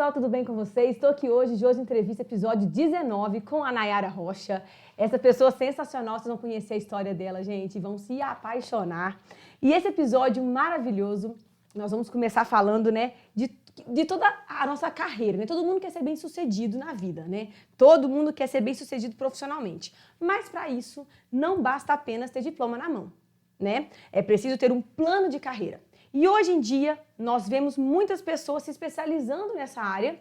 pessoal, tudo bem com vocês? Estou aqui hoje de entrevista, episódio 19, com a Nayara Rocha. Essa pessoa sensacional, vocês vão conhecer a história dela, gente, vão se apaixonar. E esse episódio maravilhoso, nós vamos começar falando, né, de toda a nossa carreira, né? Todo mundo quer ser bem-sucedido na vida, né? Todo mundo quer ser bem-sucedido profissionalmente. Mas para isso, não basta apenas ter diploma na mão, né? É preciso ter um plano de carreira. E hoje em dia, nós vemos muitas pessoas se especializando nessa área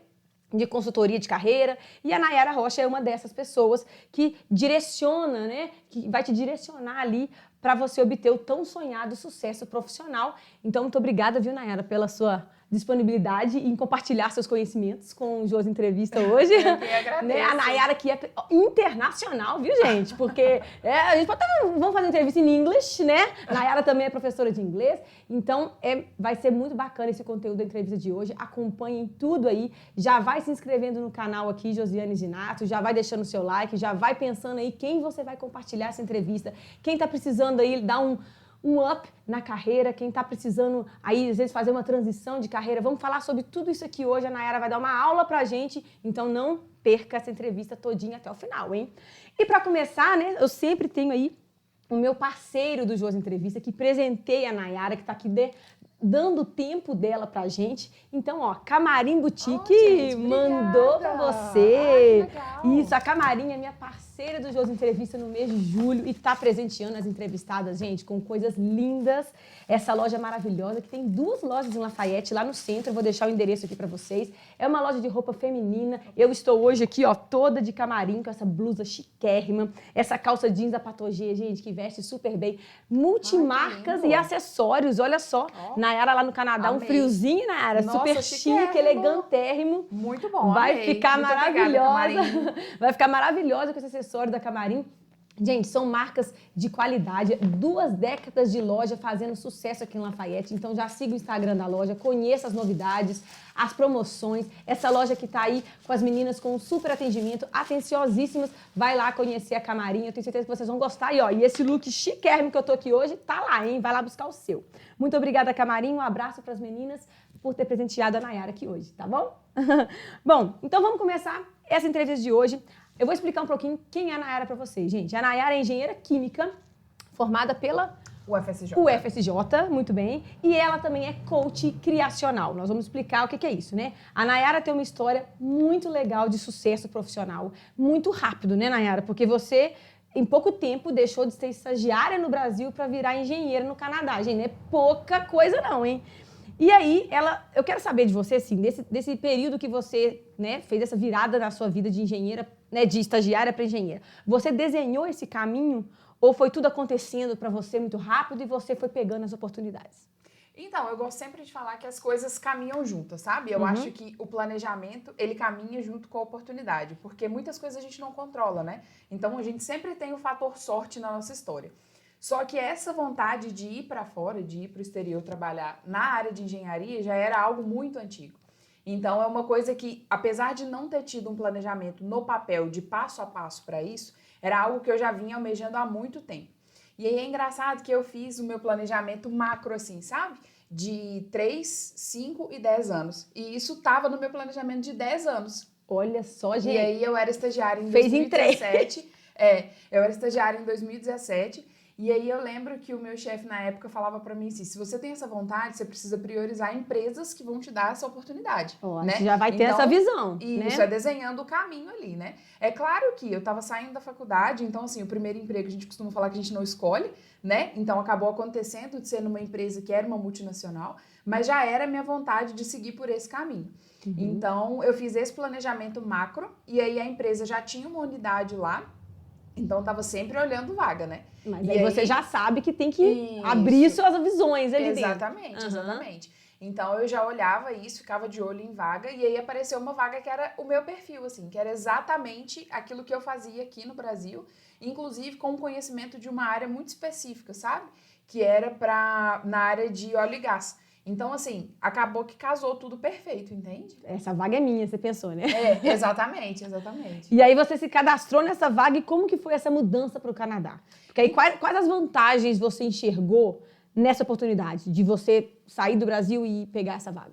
de consultoria de carreira, e a Nayara Rocha é uma dessas pessoas que direciona, né? Que vai te direcionar ali para você obter o tão sonhado sucesso profissional. Então, muito obrigada, viu, Nayara, pela sua disponibilidade em compartilhar seus conhecimentos com o Josi Entrevista hoje. Eu que agradeço. Né? A Nayara que é internacional, viu, gente? Porque a gente pode vamos fazer entrevista em inglês, né? A Nayara também é professora de inglês. Então, vai ser muito bacana esse conteúdo da entrevista de hoje. Acompanhem tudo aí. Já vai se inscrevendo no canal aqui, Josiane Ginato. Já vai deixando o seu like. Já vai pensando aí quem você vai compartilhar essa entrevista. Quem está precisando aí dar um up na carreira, quem está precisando aí, às vezes, fazer uma transição de carreira. Vamos falar sobre tudo isso aqui hoje. A Nayara vai dar uma aula pra gente, então não perca essa entrevista todinha até o final, hein? E para começar, né, eu sempre tenho aí o meu parceiro do Josi Entrevista, que presenteia a Nayara, que está aqui dando o tempo dela pra gente. Então, ó, Camarim Boutique gente, mandou pra obrigada. você. Que legal. Isso, a Camarim é minha parceira do Josi Entrevista no mês de julho e tá presenteando as entrevistadas, gente, com coisas lindas. Essa loja maravilhosa, que tem 2 lojas em Lafayette, lá no centro. Eu vou deixar o endereço aqui pra vocês. É uma loja de roupa feminina. Eu estou hoje aqui, ó, toda de camarim, com essa blusa chiquérrima, essa calça jeans da Patogê, gente, que veste super bem. Multimarcas e acessórios, olha só. Nayara lá no Canadá, Amei. um friozinho, Nayara, Nossa, super chique, chiquérrimo. elegantérrimo. Muito bom, Vai amei. ficar Muito maravilhosa. obrigada, Camarim. Vai ficar maravilhosa com esse acessório da Camarim. Gente, são marcas de qualidade, 2 décadas de loja fazendo sucesso aqui em Lafayette. Então já siga o Instagram da loja, conheça as novidades, as promoções. Essa loja que tá aí com as meninas com um super atendimento, atenciosíssimas. Vai lá conhecer a Camarim, eu tenho certeza que vocês vão gostar. E ó, e esse look chiquérrimo que eu tô aqui hoje, tá lá, hein? Vai lá buscar o seu. Muito obrigada, Camarim. Um abraço para as meninas por ter presenteado a Nayara aqui hoje, tá bom? Bom, então vamos começar essa entrevista de hoje. Eu vou explicar um pouquinho quem é a Nayara para vocês, gente. A Nayara é engenheira química, formada pela UFSJ, muito bem. E ela também é coach criacional. Nós vamos explicar o que é isso, né? A Nayara tem uma história muito legal de sucesso profissional, muito rápido, né, Nayara? Porque você, em pouco tempo, deixou de ser estagiária no Brasil para virar engenheira no Canadá. Gente, não é pouca coisa não, hein? E aí, eu quero saber de você, assim, desse período que você, né, fez essa virada na sua vida de engenheira, né, de estagiária para engenheira. Você desenhou esse caminho ou foi tudo acontecendo para você muito rápido e você foi pegando as oportunidades? Então, eu gosto sempre de falar que as coisas caminham juntas, sabe? Eu acho que o planejamento, ele caminha junto com a oportunidade, porque muitas coisas a gente não controla, né? Então, a gente sempre tem o fator sorte na nossa história. Só que essa vontade de ir para fora, de ir para o exterior trabalhar na área de engenharia já era algo muito antigo. Então, é uma coisa que, apesar de não ter tido um planejamento no papel de passo a passo para isso, era algo que eu já vinha almejando há muito tempo. E aí é engraçado que eu fiz o meu planejamento macro, assim, sabe? De 3, 5 e 10 anos. E isso estava no meu planejamento de 10 anos. Olha só, gente. E aí eu era estagiária em Fez em 2017. Eu era estagiária em 2017. E aí eu lembro que o meu chefe na época falava pra mim assim, se você tem essa vontade, você precisa priorizar empresas que vão te dar essa oportunidade, né? Você já vai ter então, essa visão, isso, né? é desenhando o caminho ali, né? É claro que eu tava saindo da faculdade, então assim, o primeiro emprego a gente costuma falar que a gente não escolhe, né? Então acabou acontecendo de ser numa empresa que era uma multinacional, mas já era a minha vontade de seguir por esse caminho. Então eu fiz esse planejamento macro e aí a empresa já tinha uma unidade lá, então eu tava sempre olhando vaga, né? Mas aí você já sabe que tem que abrir suas visões ali dentro. Exatamente. Então eu já olhava isso, ficava de olho em vaga, e aí apareceu uma vaga que era o meu perfil, assim, que era exatamente aquilo que eu fazia aqui no Brasil, inclusive com conhecimento de uma área muito específica, sabe? Que era na área de óleo e gás. Então, assim, acabou que casou tudo perfeito, entende? Essa vaga é minha, você pensou, né? Exatamente. E aí você se cadastrou nessa vaga e como que foi essa mudança para o Canadá? Porque aí quais as vantagens você enxergou nessa oportunidade de você sair do Brasil e pegar essa vaga?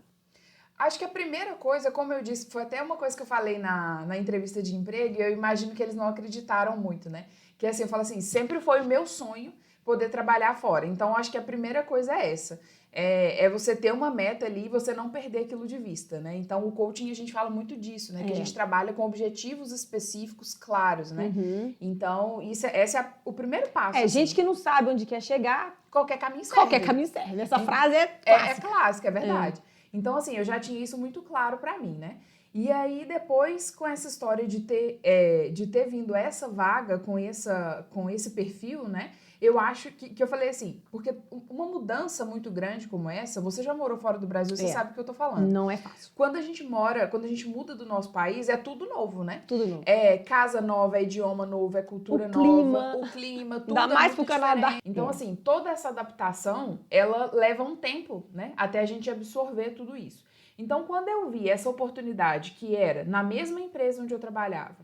Acho que a primeira coisa, como eu disse, foi até uma coisa que eu falei na entrevista de emprego, e eu imagino que eles não acreditaram muito, né? Que assim, eu falo assim, sempre foi o meu sonho poder trabalhar fora. Então, acho que a primeira coisa é essa. É você ter uma meta ali e você não perder aquilo de vista, né? Então, o coaching, a gente fala muito disso, né? Que a gente trabalha com objetivos específicos claros, né? Então, esse é o primeiro passo. É, assim. gente que não sabe onde quer chegar... Qualquer caminho serve. Qualquer caminho serve. Essa frase é clássica. É clássica, é verdade. Então, assim, eu já tinha isso muito claro pra mim, né? E aí, depois, com essa história de ter vindo essa vaga com esse perfil, né? Eu acho que eu falei assim, porque uma mudança muito grande como essa, você já morou fora do Brasil, você sabe o que eu tô falando. Não é fácil. Quando a gente muda do nosso país, é tudo novo, né? Tudo novo. É casa nova, é idioma novo, é cultura nova, o clima, tudo Ainda mais pro Canadá. Então, assim, toda essa adaptação, ela leva um tempo, né? Até a gente absorver tudo isso. Então, quando eu vi essa oportunidade, que era na mesma empresa onde eu trabalhava,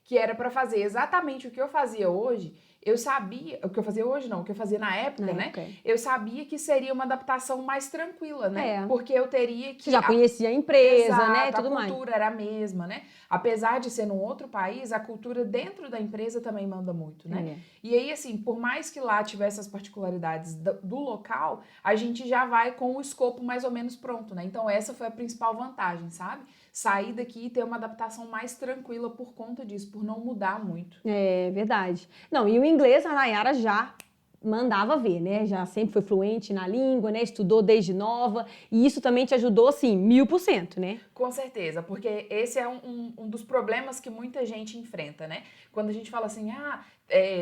que era para fazer exatamente o que eu fazia hoje, eu sabia, o que eu fazia hoje não, o que eu fazia na época, né? Eu sabia que seria uma adaptação mais tranquila, né? Porque eu teria que... Você já conhecia a empresa, Exato, né? Tudo a cultura era a mesma, né? Apesar de ser num outro país, a cultura dentro da empresa também manda muito, né? E aí, assim, por mais que lá tivesse as particularidades do local, a gente já vai com o escopo mais ou menos pronto, né? Então, essa foi a principal vantagem, sabe? Sair daqui e ter uma adaptação mais tranquila por conta disso, por não mudar muito. É verdade. Não, e o inglês a Nayara já mandava ver, né? Já sempre foi fluente na língua, né? Estudou desde nova. E isso também te ajudou, assim, 1000%, né? Com certeza, porque esse é um dos problemas que muita gente enfrenta, né? Quando a gente fala assim,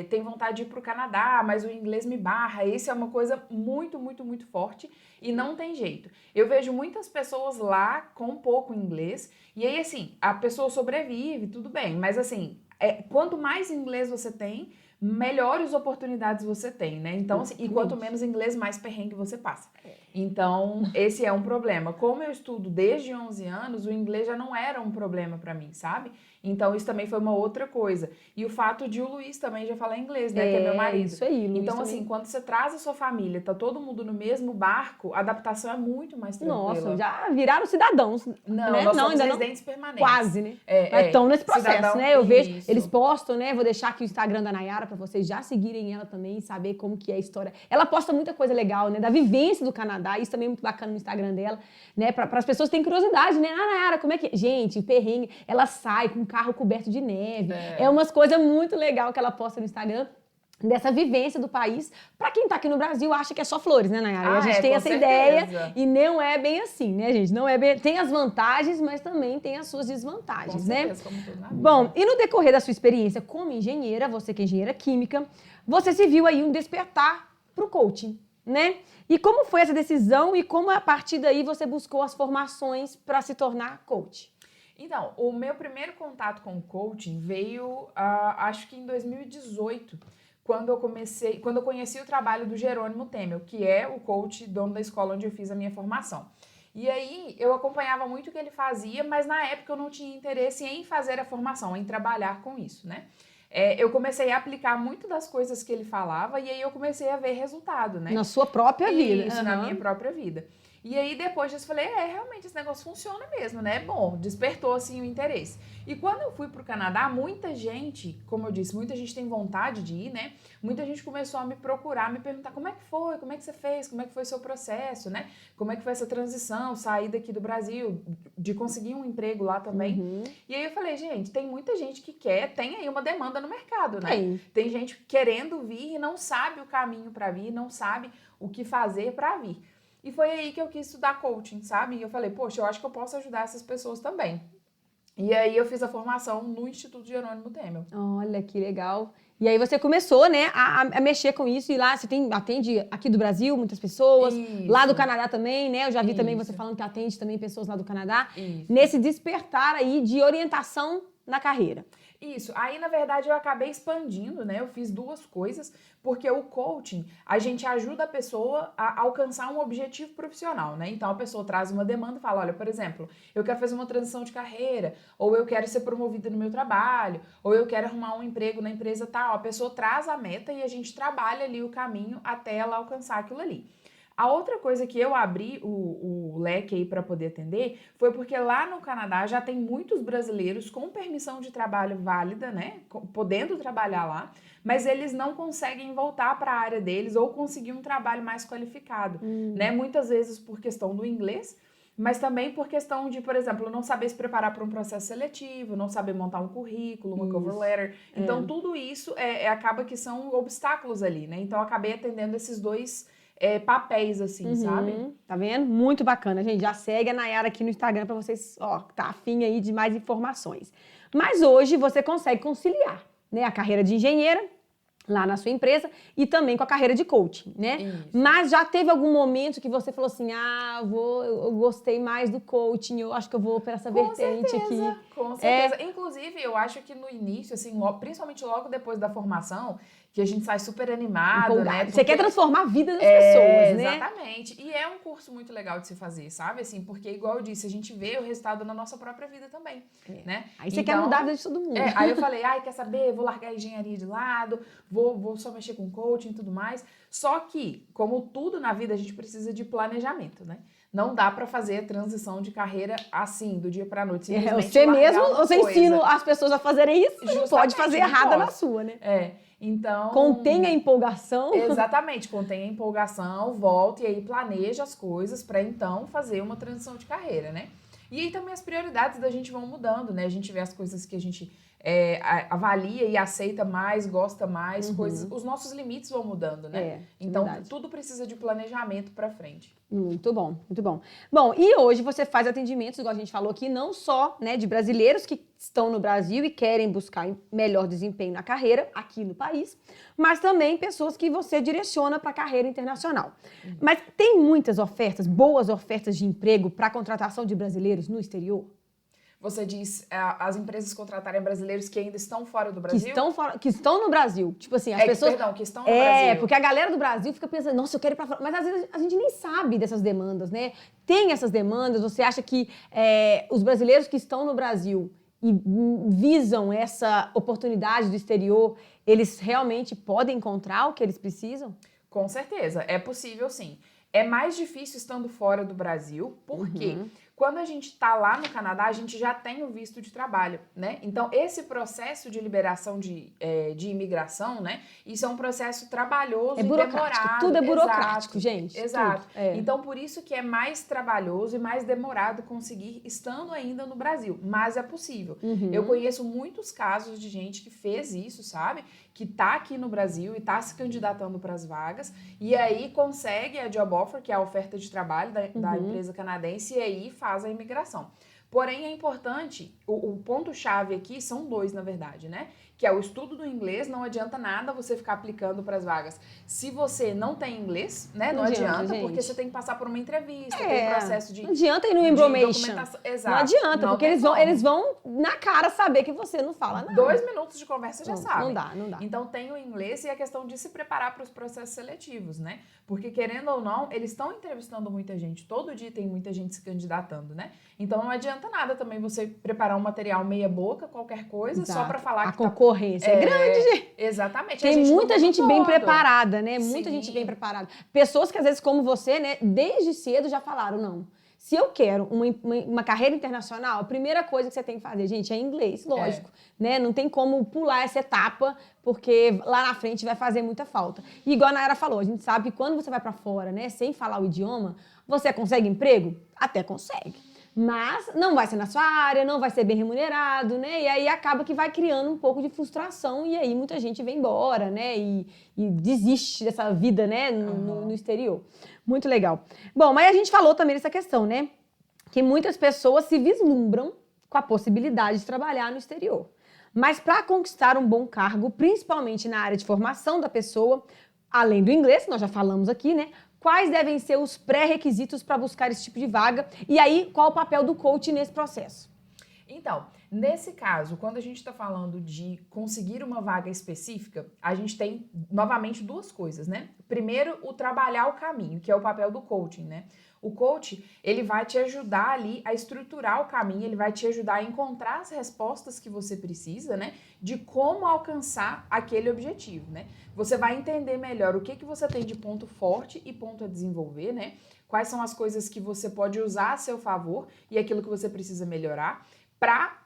tem vontade de ir para o Canadá, mas o inglês me barra. Isso é uma coisa muito, muito, muito forte e não tem jeito. Eu vejo muitas pessoas lá com pouco inglês e aí, assim, a pessoa sobrevive, tudo bem, mas assim, quanto mais inglês você tem, melhores oportunidades você tem, né? Então, assim, e quanto menos inglês, mais perrengue você passa. Então, esse é um problema. Como eu estudo desde 11 anos, o inglês já não era um problema pra mim, sabe? Então, isso também foi uma outra coisa. E o fato de o Luiz também já falar inglês, né? Que é meu marido. Isso aí, Luiz então, também. assim, quando você traz a sua família, tá todo mundo no mesmo barco, a adaptação é muito mais tranquila. Nossa, já viraram cidadãos. Não, né? nós somos ainda residentes permanentes. Quase, né? Mas estão nesse processo, cidadão, né? Eu vejo, isso. eles postam, né? Vou deixar aqui o Instagram da Nayara pra vocês já seguirem ela também e saber como que é a história. Ela posta muita coisa legal, né? Da vivência do Canadá, isso também é muito bacana no Instagram dela, né? Para as pessoas terem curiosidade, né? Ah, Nayara, como é que... Gente, perrengue, ela sai com um carro coberto de neve. É umas coisas muito legais que ela posta no Instagram. Dessa vivência do país. Pra quem tá aqui no Brasil, acha que é só flores, né, Nayara? E a gente tem essa ideia e não é bem assim, né, gente? Não é bem... Tem as vantagens, mas também tem as suas desvantagens, né? Como tudo na vida. Bom, e no decorrer da sua experiência como engenheira, você que é engenheira química, você se viu aí um despertar pro coaching, né? E como foi essa decisão e como a partir daí você buscou as formações para se tornar coach? Então, o meu primeiro contato com o coaching veio, acho que em 2018, quando eu conheci o trabalho do Jerônimo Temel, que é o coach dono da escola onde eu fiz a minha formação. E aí, eu acompanhava muito o que ele fazia, mas na época eu não tinha interesse em fazer a formação, em trabalhar com isso, né? Eu comecei a aplicar muito das coisas que ele falava e aí eu comecei a ver resultado, né? Na sua própria vida. Isso, na minha própria vida. E aí, depois disso, falei, realmente, esse negócio funciona mesmo, né? Bom, despertou, assim, o interesse. E quando eu fui pro Canadá, muita gente, como eu disse, muita gente tem vontade de ir, né? Muita gente começou a me procurar, me perguntar como é que foi, como é que você fez, como é que foi o seu processo, né? Como é que foi essa transição, sair daqui do Brasil, de conseguir um emprego lá também. E aí eu falei, gente, tem muita gente que tem aí uma demanda no mercado, né? Tem gente querendo vir e não sabe o caminho para vir, não sabe o que fazer para vir. E foi aí que eu quis estudar coaching, sabe? E eu falei, poxa, eu acho que eu posso ajudar essas pessoas também. E aí eu fiz a formação no Instituto Jerônimo Temel. Olha, que legal. E aí você começou, né, a mexer com isso. E lá você atende aqui do Brasil muitas pessoas. Isso. Lá do Canadá também, né? Eu já vi também você falando que atende também pessoas lá do Canadá. Isso. Nesse despertar aí de orientação na carreira. Isso. Aí, na verdade, eu acabei expandindo, né? Eu fiz duas coisas, porque o coaching, a gente ajuda a pessoa a alcançar um objetivo profissional, né? Então, a pessoa traz uma demanda e fala, olha, por exemplo, eu quero fazer uma transição de carreira, ou eu quero ser promovida no meu trabalho, ou eu quero arrumar um emprego na empresa tal. A pessoa traz a meta e a gente trabalha ali o caminho até ela alcançar aquilo ali. A outra coisa que eu abri o leque aí para poder atender foi porque lá no Canadá já tem muitos brasileiros com permissão de trabalho válida, né? Podendo trabalhar lá, mas eles não conseguem voltar para a área deles ou conseguir um trabalho mais qualificado, né? Muitas vezes por questão do inglês, mas também por questão de, por exemplo, não saber se preparar para um processo seletivo, não saber montar um currículo, uma cover letter. Então, tudo isso acaba que são obstáculos ali, né? Então, eu acabei atendendo esses dois papéis, assim, sabe? Tá vendo? Muito bacana, gente. Já segue a Nayara aqui no Instagram pra vocês, ó, tá afim aí de mais informações. Mas hoje você consegue conciliar, né, a carreira de engenheira lá na sua empresa e também com a carreira de coaching, né? Isso. Mas já teve algum momento que você falou assim, eu gostei mais do coaching, eu acho que eu vou para essa vertente aqui. Com certeza. Inclusive, eu acho que no início, assim, principalmente logo depois da formação, que a gente sai super animado, Empolgado. né? Você quer transformar a vida das pessoas, né? Exatamente. E é um curso muito legal de se fazer, sabe? Assim, porque, igual eu disse, a gente vê o resultado na nossa própria vida também, né? Aí você quer mudar a vida de todo mundo. Aí eu falei, quer saber? Vou largar a engenharia de lado, vou só mexer com coaching e tudo mais. Só que, como tudo na vida, a gente precisa de planejamento, né? Não dá pra fazer a transição de carreira assim, do dia pra noite. Você mesmo, você ensina as pessoas a fazerem isso, não pode fazer errada na sua, né? Então... Contenha a empolgação. Exatamente, contenha a empolgação, volte e aí planeja as coisas para então fazer uma transição de carreira, né? E aí também as prioridades da gente vão mudando, né? A gente vê as coisas que a gente avalia e aceita mais, gosta mais, os nossos limites vão mudando, né? Então, tudo precisa de planejamento para frente. Muito bom, muito bom. Bom, e hoje você faz atendimentos, igual a gente falou aqui, não só, né, de brasileiros que estão no Brasil e querem buscar melhor desempenho na carreira aqui no país, mas também pessoas que você direciona para a carreira internacional. Mas tem muitas ofertas, boas ofertas de emprego para contratação de brasileiros no exterior? Você diz as empresas contratarem brasileiros que ainda estão fora do Brasil? Que estão no Brasil. Tipo assim, as pessoas... Perdão, que estão no Brasil. Porque a galera do Brasil fica pensando, nossa, eu quero ir pra fora. Mas às vezes a gente nem sabe dessas demandas, né? Tem essas demandas, você acha que os brasileiros que estão no Brasil e visam essa oportunidade do exterior, eles realmente podem encontrar o que eles precisam? Com certeza, é possível sim. É mais difícil estando fora do Brasil, por quê? Quando a gente está lá no Canadá, a gente já tem o visto de trabalho, né? Então, esse processo de liberação de imigração, né? Isso é um processo trabalhoso e demorado. Tudo é burocrático, gente. Exato. Então, por isso que é mais trabalhoso e mais demorado conseguir estando ainda no Brasil. Mas é possível. Eu conheço muitos casos de gente que fez isso, sabe? Que tá aqui no Brasil e tá se candidatando para as vagas e aí consegue a job offer, que é a oferta de trabalho da empresa canadense, e aí faz a imigração. Porém, é importante, o ponto-chave aqui são dois, na verdade, né? Que é o estudo do inglês. Não adianta nada você ficar aplicando para as vagas se você não tem inglês, né? Não adianta, porque você tem que passar por uma entrevista, tem um processo de... Não adianta ir no Embromation. Exato. Não adianta, porque eles vão na cara saber que você não fala nada. 2 minutos de conversa já sabe. Não dá. Então, tem o inglês e a questão de se preparar para os processos seletivos, né? Porque, querendo ou não, eles estão entrevistando muita gente. Todo dia tem muita gente se candidatando, né? Então, não adianta nada também você preparar um material meia boca, qualquer coisa, só para falar que a concorrência é grande, gente. Exatamente. Tem muita gente bem preparada, né? Muita gente bem preparada. Pessoas que, às vezes, como você, né, desde cedo já falaram, não. Se eu quero uma carreira internacional, a primeira coisa que você tem que fazer, gente, é inglês, lógico. Né? Não tem como pular essa etapa, porque lá na frente vai fazer muita falta. E igual a Nayara falou, a gente sabe que quando você vai para fora, né, sem falar o idioma, você consegue emprego? Até consegue. Mas não vai ser na sua área, não vai ser bem remunerado, né? E aí acaba que vai criando um pouco de frustração e aí muita gente vem embora, né? E desiste dessa vida, né? No exterior. Muito legal. Bom, mas a gente falou também dessa questão, né? Que muitas pessoas se vislumbram com a possibilidade de trabalhar no exterior. Mas para conquistar um bom cargo, principalmente na área de formação da pessoa, além do inglês, nós já falamos aqui, né? Quais devem ser os pré-requisitos para buscar esse tipo de vaga? E aí, qual o papel do coach nesse processo? Então, nesse caso, quando a gente está falando de conseguir uma vaga específica, a gente tem, novamente, duas coisas, né? Primeiro, o trabalhar o caminho, que é o papel do coaching, né? O coach, ele vai te ajudar ali a estruturar o caminho, ele vai te ajudar a encontrar as respostas que você precisa, né? De como alcançar aquele objetivo, né? Você vai entender melhor o que você tem de ponto forte e ponto a desenvolver, né? Quais são as coisas que você pode usar a seu favor e aquilo que você precisa melhorar para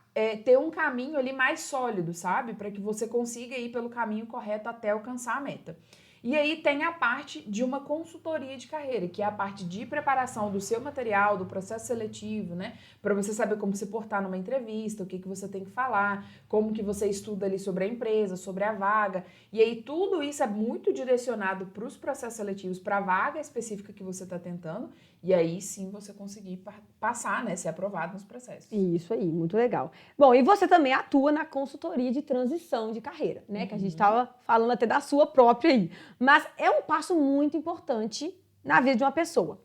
ter um caminho ali mais sólido, sabe? Para que você consiga ir pelo caminho correto até alcançar a meta. E aí tem a parte de uma consultoria de carreira, que é a parte de preparação do seu material, do processo seletivo, né? Para você saber como se portar numa entrevista, o que você tem que falar, como que você estuda ali sobre a empresa, sobre a vaga. E aí tudo isso é muito direcionado para os processos seletivos, para a vaga específica que você está tentando. E aí sim você conseguir passar, né? Ser aprovado nos processos. Isso aí, muito legal. Bom, e você também atua na consultoria de transição de carreira, né? Que a gente estava falando até da sua própria aí. Mas é um passo muito importante na vida de uma pessoa.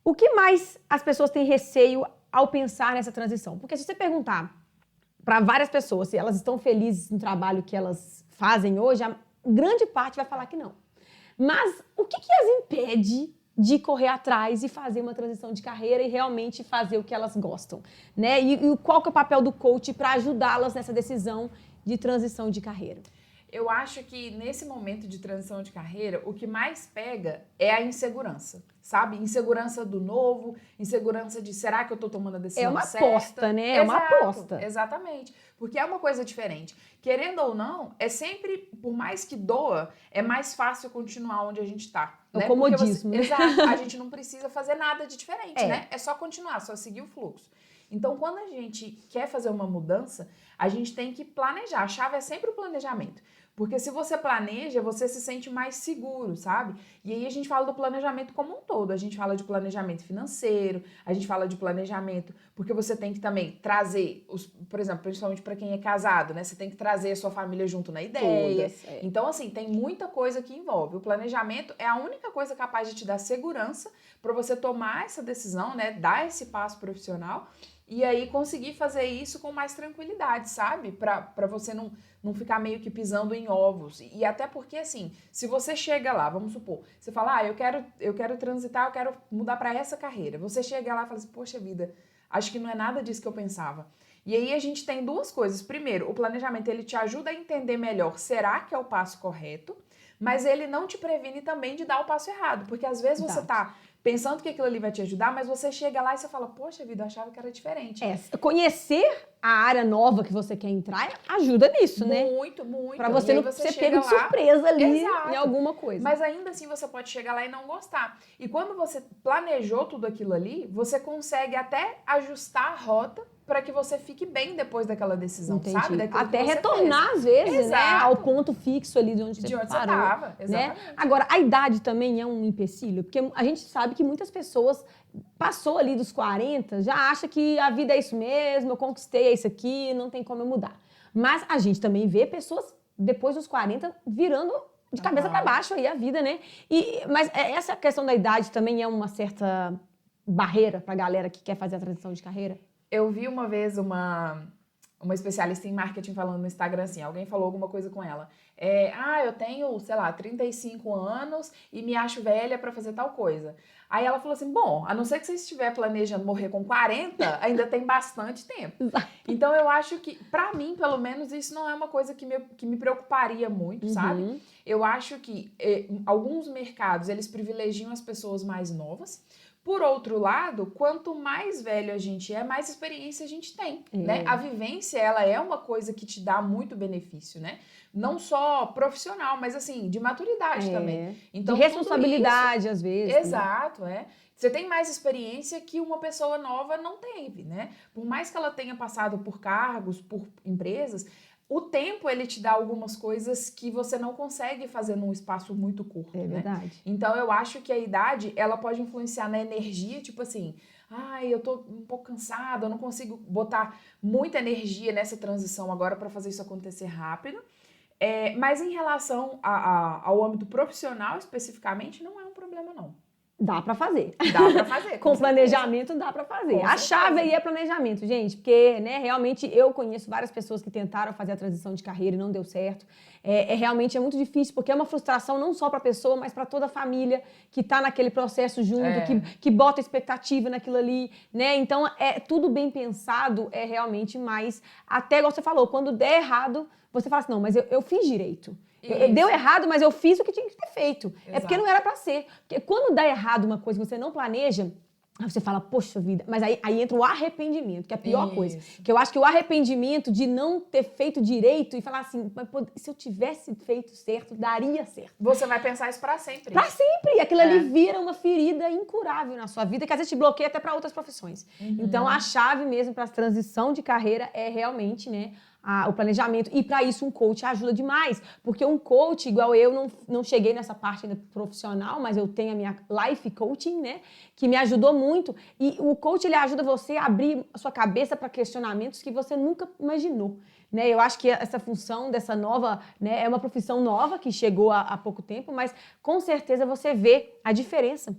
O que mais as pessoas têm receio ao pensar nessa transição? Porque se você perguntar para várias pessoas se elas estão felizes no trabalho que elas fazem hoje, a grande parte vai falar que não. Mas o que as impede de correr atrás e fazer uma transição de carreira e realmente fazer o que elas gostam, né? E qual que é o papel do coach para ajudá-las nessa decisão de transição de carreira? Eu acho que nesse momento de transição de carreira, o que mais pega é a insegurança, sabe? Insegurança do novo, insegurança de será que eu tô tomando a decisão certa? É uma aposta, né? É uma aposta. Exatamente. Porque é uma coisa diferente. Querendo ou não, é sempre, por mais que doa, é mais fácil continuar onde a gente tá. É o comodismo. Exato. A gente não precisa fazer nada de diferente, né? É só continuar, só seguir o fluxo. Então, quando a gente quer fazer uma mudança, a gente tem que planejar. A chave é sempre o planejamento. Porque se você planeja, você se sente mais seguro, sabe? E aí a gente fala do planejamento como um todo. A gente fala de planejamento financeiro, a gente fala de planejamento, porque você tem que também trazer, por exemplo, principalmente para quem é casado, né? Você tem que trazer a sua família junto na ideia. Todas, Então, assim, tem muita coisa que envolve. O planejamento é a única coisa capaz de te dar segurança para você tomar essa decisão, né? Dar esse passo profissional e aí conseguir fazer isso com mais tranquilidade, sabe? Para você não ficar meio que pisando em ovos. E até porque, assim, se você chega lá, vamos supor, você fala, eu quero transitar, eu quero mudar para essa carreira. Você chega lá e fala assim, poxa vida, acho que não é nada disso que eu pensava. E aí a gente tem duas coisas. Primeiro, o planejamento, ele te ajuda a entender melhor, será que é o passo correto? Mas ele não te previne também de dar o passo errado. Porque às vezes você tá pensando que aquilo ali vai te ajudar, mas você chega lá e você fala, poxa vida, eu achava que era diferente. Conhecer a área nova que você quer entrar ajuda nisso, né? Muito, muito. Pra você não ser pego de surpresa ali em alguma coisa. Mas ainda assim você pode chegar lá e não gostar. E quando você planejou tudo aquilo ali, você consegue até ajustar a rota para que você fique bem depois daquela decisão, sabe? Daquilo até retornar, às vezes, né? Ao ponto fixo ali de onde você parou. Tava, exatamente. Né? Agora, a idade também é um empecilho, porque a gente sabe que muitas pessoas passou ali dos 40, já acha que a vida é isso mesmo, eu conquistei é isso aqui, não tem como eu mudar. Mas a gente também vê pessoas depois dos 40 virando de cabeça para baixo aí a vida, né? Mas essa questão da idade também é uma certa barreira para a galera que quer fazer a transição de carreira? Eu vi uma vez uma especialista em marketing falando no Instagram assim, alguém falou alguma coisa com ela. Eu tenho, sei lá, 35 anos e me acho velha para fazer tal coisa. Aí ela falou assim, bom, a não ser que você estiver planejando morrer com 40, ainda tem bastante tempo. Então eu acho que, pra mim, pelo menos, isso não é uma coisa que me preocuparia muito, sabe? Eu acho que alguns mercados, eles privilegiam as pessoas mais novas. Por outro lado, quanto mais velho a gente é, mais experiência a gente tem, né? A vivência, ela é uma coisa que te dá muito benefício, né? Não só profissional, mas assim, de maturidade também. Então, de responsabilidade, às vezes. Exato, Você tem mais experiência que uma pessoa nova não teve, né? Por mais que ela tenha passado por cargos, por empresas, o tempo, ele te dá algumas coisas que você não consegue fazer num espaço muito curto, né? Verdade. Então, eu acho que a idade, ela pode influenciar na energia, tipo assim, eu tô um pouco cansada, eu não consigo botar muita energia nessa transição agora para fazer isso acontecer rápido. Mas em relação ao âmbito profissional, especificamente, não é um problema, não. Dá pra fazer. Dá pra fazer. Com planejamento dá pra fazer. Com A certeza. chave aí é planejamento, gente, porque, né, realmente eu conheço várias pessoas que tentaram fazer a transição de carreira e não deu certo. Realmente é muito difícil, porque é uma frustração não só pra pessoa, mas pra toda a família que tá naquele processo junto, que bota expectativa naquilo ali, né? Então, tudo bem pensado, realmente mais... Até, igual você falou, quando der errado, você fala assim, não, mas eu fiz direito. Deu errado, mas eu fiz o que tinha que ter feito. Exato. É porque não era pra ser. Porque quando dá errado uma coisa que você não planeja, aí você fala, poxa vida, mas aí entra o arrependimento, que é a pior coisa. Que eu acho que o arrependimento de não ter feito direito e falar assim, mas, pô, se eu tivesse feito certo, daria certo. Você vai pensar isso pra sempre. Pra sempre! E aquilo ali vira uma ferida incurável na sua vida, que às vezes te bloqueia até pra outras profissões. Então, a chave mesmo pra transição de carreira é realmente, né, o planejamento. E para isso um coach ajuda demais, porque um coach, igual eu, não cheguei nessa parte ainda profissional, mas eu tenho a minha life coaching, né, que me ajudou muito. E o coach, ele ajuda você a abrir a sua cabeça para questionamentos que você nunca imaginou. Né, eu acho que essa função dessa nova, né, é uma profissão nova que chegou há pouco tempo, mas com certeza você vê a diferença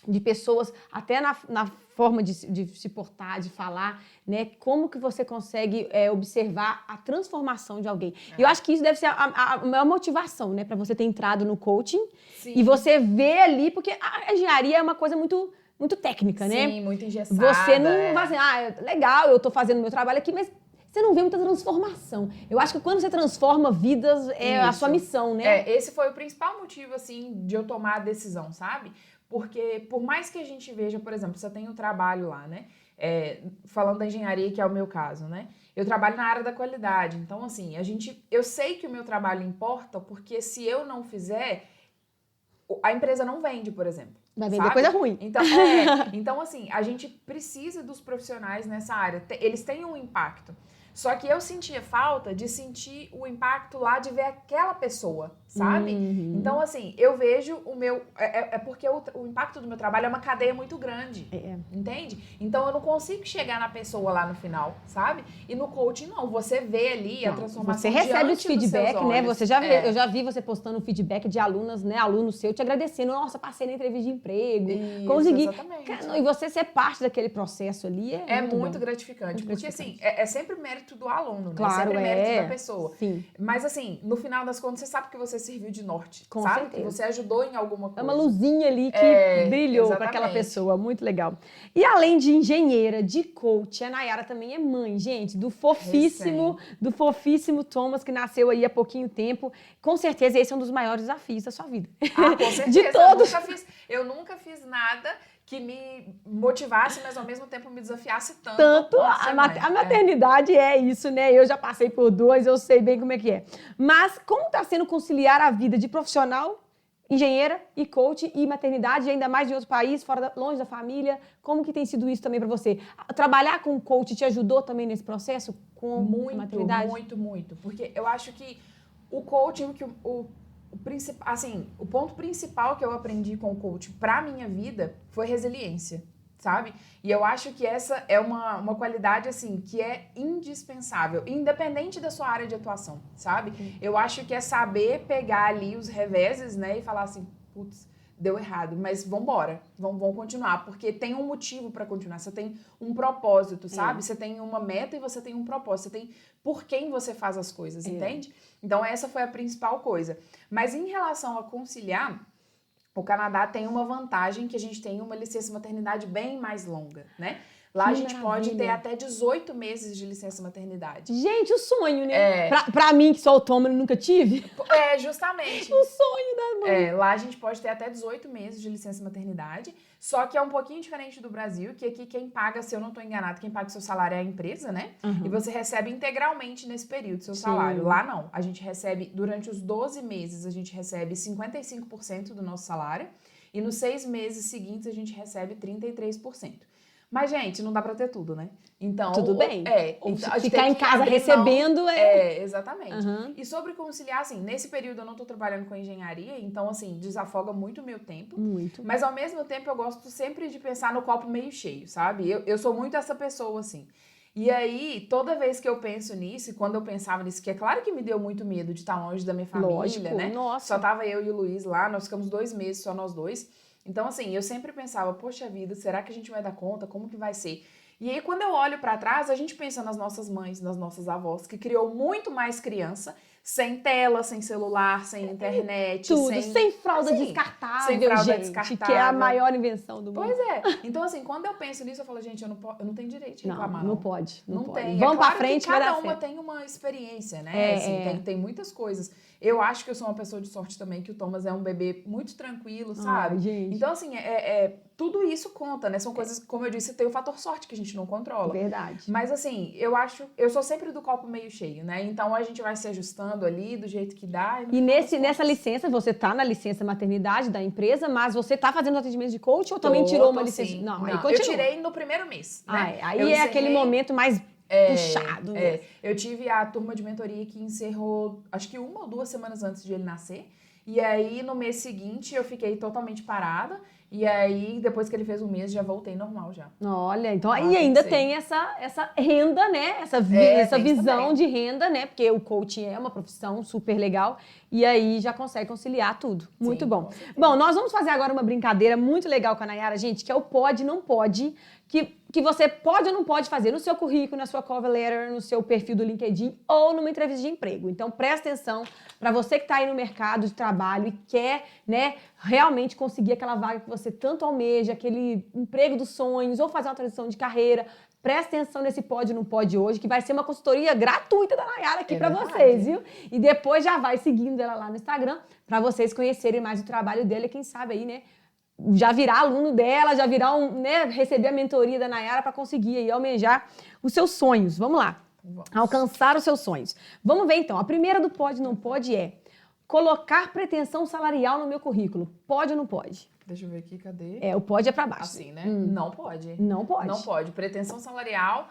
de pessoas, até na forma de se portar, de falar, né? Como que você consegue observar a transformação de alguém. E eu acho que isso deve ser a maior motivação, né? Para você ter entrado no coaching. Sim. E você vê ali, porque a engenharia é uma coisa muito, muito técnica, né? Sim, muito engessada. Você não vai assim, legal, eu tô fazendo meu trabalho aqui, mas você não vê muita transformação. Eu acho que quando você transforma vidas, a sua missão, né? Esse foi o principal motivo, assim, de eu tomar a decisão, sabe? Porque por mais que a gente veja, por exemplo, você tem um trabalho lá, né? Falando da engenharia, que é o meu caso, né? Eu trabalho na área da qualidade. Então, assim, eu sei que o meu trabalho importa, porque se eu não fizer, a empresa não vende, por exemplo. Vai vender coisa ruim. Então, assim, a gente precisa dos profissionais nessa área. Eles têm um impacto. Só que eu sentia falta de sentir o impacto lá, de ver aquela pessoa, sabe? Então, assim, eu vejo o meu... porque o impacto do meu trabalho é uma cadeia muito grande, entende? Então, eu não consigo chegar na pessoa lá no final, sabe? E no coaching, não. Você vê ali a transformação. Você recebe os feedback, né? Você eu já vi você postando feedback de alunas, né? Aluno seu te agradecendo. Nossa, passei na entrevista de emprego. Isso, consegui. Exatamente. E você ser parte daquele processo ali é muito gratificante. Porque, assim, é sempre mérito do aluno, né? Claro, sempre mérito da pessoa. Sim. Mas, assim, no final das contas, você sabe que você serviu de norte, com sabe? certeza. Que você ajudou em alguma coisa. É uma luzinha ali que brilhou para aquela pessoa. Muito legal. E além de engenheira, de coach, a Nayara também é mãe, gente, do fofíssimo Thomas, que nasceu aí há pouquinho tempo. Com certeza, esse é um dos maiores desafios da sua vida. Ah, com certeza. De todos. Eu nunca fiz nada que me motivasse, mas ao mesmo tempo me desafiasse tanto. A maternidade é isso, né? Eu já passei por 2, eu sei bem como é que é. Mas como está sendo conciliar a vida de profissional, engenheira e coach e maternidade, ainda mais em outro país, longe da família? Como que tem sido isso também para você? Trabalhar com coach te ajudou também nesse processo com a maternidade? Muito. Porque eu acho que o coaching, o ponto principal que eu aprendi com o coach pra minha vida foi resiliência, sabe? E eu acho que essa é uma qualidade, assim, que é indispensável, independente da sua área de atuação, sabe? Eu acho que é saber pegar ali os reveses, né, e falar assim, putz, deu errado, mas vambora, vamos continuar, porque tem um motivo pra continuar, você tem um propósito, sabe? Você tem uma meta e você tem um propósito, você tem por quem você faz as coisas, entende? Então essa foi a principal coisa. Mas em relação a conciliar, o Canadá tem uma vantagem que a gente tem uma licença maternidade bem mais longa, né? Lá a gente pode ter até 18 meses de licença maternidade. Gente, o sonho, né? Pra mim, que sou autônoma e nunca tive. Justamente. O sonho da mãe. Lá a gente pode ter até 18 meses de licença maternidade, só que é um pouquinho diferente do Brasil, que aqui quem paga, se eu não estou enganado, quem paga o seu salário é a empresa, né? E você recebe integralmente nesse período seu salário. Lá não. A gente recebe, durante os 12 meses, a gente recebe 55% do nosso salário e nos 6 meses seguintes a gente recebe 33%. Mas, gente, não dá pra ter tudo, né? Então... Tudo bem. Então, ficar em casa recebendo exatamente. E sobre conciliar, assim, nesse período eu não tô trabalhando com engenharia, então, assim, desafoga muito o meu tempo. Muito. Mas, ao mesmo tempo, eu gosto sempre de pensar no copo meio cheio, sabe? Eu sou muito essa pessoa, assim. E aí, toda vez que eu penso nisso, e quando eu pensava nisso, que é claro que me deu muito medo de estar longe da minha família, né? Nossa. Só tava eu e o Luiz lá, nós ficamos 2 meses, só nós dois. Então, assim, eu sempre pensava, poxa vida, será que a gente vai dar conta? Como que vai ser? E aí, quando eu olho para trás, a gente pensa nas nossas mães, nas nossas avós, que criou muito mais criança, sem tela, sem celular, sem internet, Tudo, sem fralda assim, descartável, sem fralda gente, descartável. que é a maior invenção do mundo. Pois é. Então, assim, quando eu penso nisso, eu falo, gente, eu não tenho direito de reclamar, Não pode. Não pode. tem. Vamos é claro pra frente, que cada vai dar uma certo. tem uma experiência, né? Assim, tem muitas coisas. Eu acho que eu sou uma pessoa de sorte também, que o Thomas é um bebê muito tranquilo, sabe? Gente. Então, assim, tudo isso conta, né? São coisas, como eu disse, tem o fator sorte que a gente não controla. Verdade. Mas, assim, eu sou sempre do copo meio cheio, né? Então, a gente vai se ajustando ali do jeito que dá. E nessa licença, você tá na licença maternidade da empresa, mas você tá fazendo atendimento de coach ou também tirou uma licença? Sim. Não, aí Eu continua. tirei no primeiro mês, né? Aí é aquele momento mais puxado. Eu tive a turma de mentoria que encerrou, acho que 1 ou 2 semanas antes de ele nascer. E aí, no mês seguinte, eu fiquei totalmente parada. E aí, depois que ele fez 1 mês, já voltei normal já. Olha, então aí ainda tem essa renda, né? Essa visão de renda, né? Porque o coaching é uma profissão super legal. E aí já consegue conciliar tudo. Muito bom. Bom, nós vamos fazer agora uma brincadeira muito legal com a Nayara, gente, que é o pode, não pode, que você pode ou não pode fazer no seu currículo, na sua cover letter, no seu perfil do LinkedIn ou numa entrevista de emprego. Então, presta atenção para você que está aí no mercado de trabalho e quer, né, realmente conseguir aquela vaga que você tanto almeja, aquele emprego dos sonhos ou fazer uma transição de carreira. Presta atenção nesse pode ou não pode hoje, que vai ser uma consultoria gratuita da Nayara aqui para vocês, viu? E depois já vai seguindo ela lá no Instagram para vocês conhecerem mais o trabalho dela e quem sabe aí, né, já virar aluno dela, já virar receber a mentoria da Nayara para conseguir aí almejar os seus sonhos. Vamos lá. Alcançar os seus sonhos. Vamos ver então. A primeira do pode não pode é colocar pretensão salarial no meu currículo. Pode ou não pode? Deixa eu ver aqui, cadê? O pode é para baixo. Assim, né? Não pode. Não pode. Não pode. Pretensão salarial,